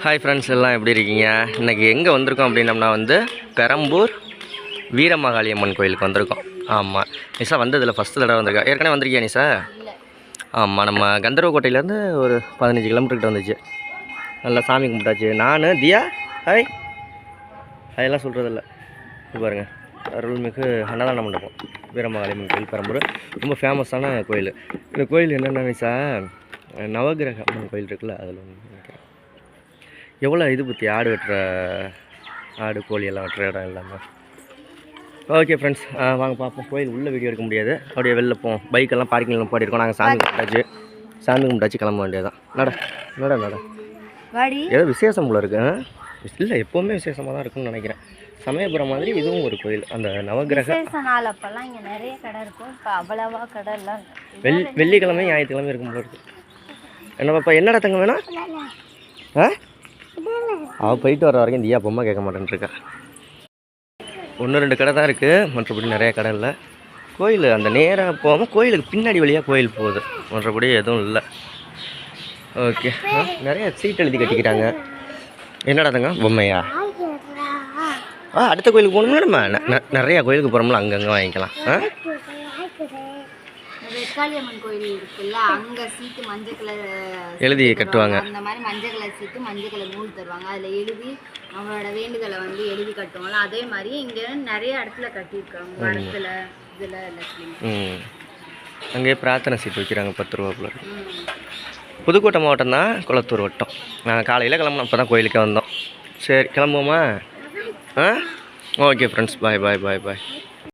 Hi friends, எல்லாம் எப்படி இருக்கீங்க? இன்றைக்கி எங்கே வந்திருக்கோம் அப்படின்னம்னா பெரம்பூர் வீரமாகாளியம்மன் கோயிலுக்கு வந்திருக்கோம். ஆமாம், நிஷா வந்ததில்லை, ஃபஸ்ட்டு தடவை வந்திருக்கா. ஏற்கனவே வந்திருக்கியா நிஷா? ஆமாம், நம்ம கந்தர்வக்கோட்டையிலேருந்து ஒரு 15 கிலோமீட்டர்கிட்ட வந்துச்சு. நல்லா சாமி கும்பிட்டாச்சு. நான் தியா ஹாய் ஹாயெல்லாம் சொல்கிறதில்ல. இது பாருங்கள், அருள்மிகு அன்னதான மண்டபம் வீரமாகாளியம்மன் கோயில் பெரம்பூர். ரொம்ப ஃபேமஸான கோயில். இந்த கோயில் என்னென்ன நிஷா, நவகிரக அம்மன் கோயில் இருக்குல்ல, அதில் நினைக்கிறேன். எவ்வளோ இது பற்றி ஆடு வெட்டுற ஆடு கோழி எல்லாம் வெட்டுற இடம் இல்லாமல். ஓகே ஃப்ரெண்ட்ஸ், வாங்க பார்ப்போம். கோயில் உள்ள வீடியோ எடுக்க முடியாது, அப்படியே வெளில போவோம். பைக்கெல்லாம் பார்க்கிங்கில் பாடிருக்கோம். நாங்கள் சாமி கும்பிட்டாச்சு கிளம்ப வேண்டியதான். நட ஏதோ விசேஷம் போல இருக்கு. இல்லை, எப்போவுமே விசேஷமாக தான் இருக்குன்னு நினைக்கிறேன். சமயபுரம் மாதிரி இதுவும் ஒரு கோயில். அந்த நவகிரக நிறைய கடை இருக்கும். இப்போ அவ்வளவா கடை எல்லாம் வெள்ளிக்கிழமை ஞாயிற்றுக்கிழமை இருக்கும் போல இருக்கு. என்ன பாப்பா, என்னடா தங்க வேணா? அவள் போயிட்டு வர வரைக்கும் தியா பொம்மை கேட்க மாட்டேன்ருக்கா. 1-2 கடை தான் இருக்குது, மற்றபடி நிறைய கடை இல்லை. கோயில் அந்த நேராக போகாமல் கோயிலுக்கு பின்னாடி வழியாக கோயில் போகுது, மற்றபடி எதுவும் இல்லை. ஓகே, நிறைய சீட் எழுதி கட்டிக்கிட்டாங்க. என்னடா தங்க பொம்மையா? அடுத்த கோயிலுக்கு போகணும்னா நம்ம நிறையா கோயிலுக்கு போகிறோம்ல, அங்கங்கே வாங்கிக்கலாம். வெக்காளியம்மன் கோயில் இருக்குல்ல, அங்கே சீட்டு மஞ்சள் கலர் எழுதி கட்டுவாங்க. அந்த மாதிரி மஞ்சள் கலர் சீட்டு மஞ்சள் கலர் நூல் தருவாங்க. அதில் எழுதி அவங்களோட வேண்டுதலை எழுதி கட்டுவாங்களா, அதே மாதிரி இங்கே நிறைய இடத்துல கட்டியிருக்காங்க. மரத்தில் இதில் எல்லாத்துலேயும் அங்கேயே பிரார்த்தனை சீட்டு வைக்கிறாங்க, 10 ரூபாக்குள்ள. புதுக்கோட்டை மாவட்டம் தான், குளத்தூர் வட்டம். நாங்கள் காலையில் கிளம்புனோம், இப்போ தான் கோயிலுக்கே வந்தோம். சரி, கிளம்புவோமா? ஓகே ஃப்ரெண்ட்ஸ், பாய்.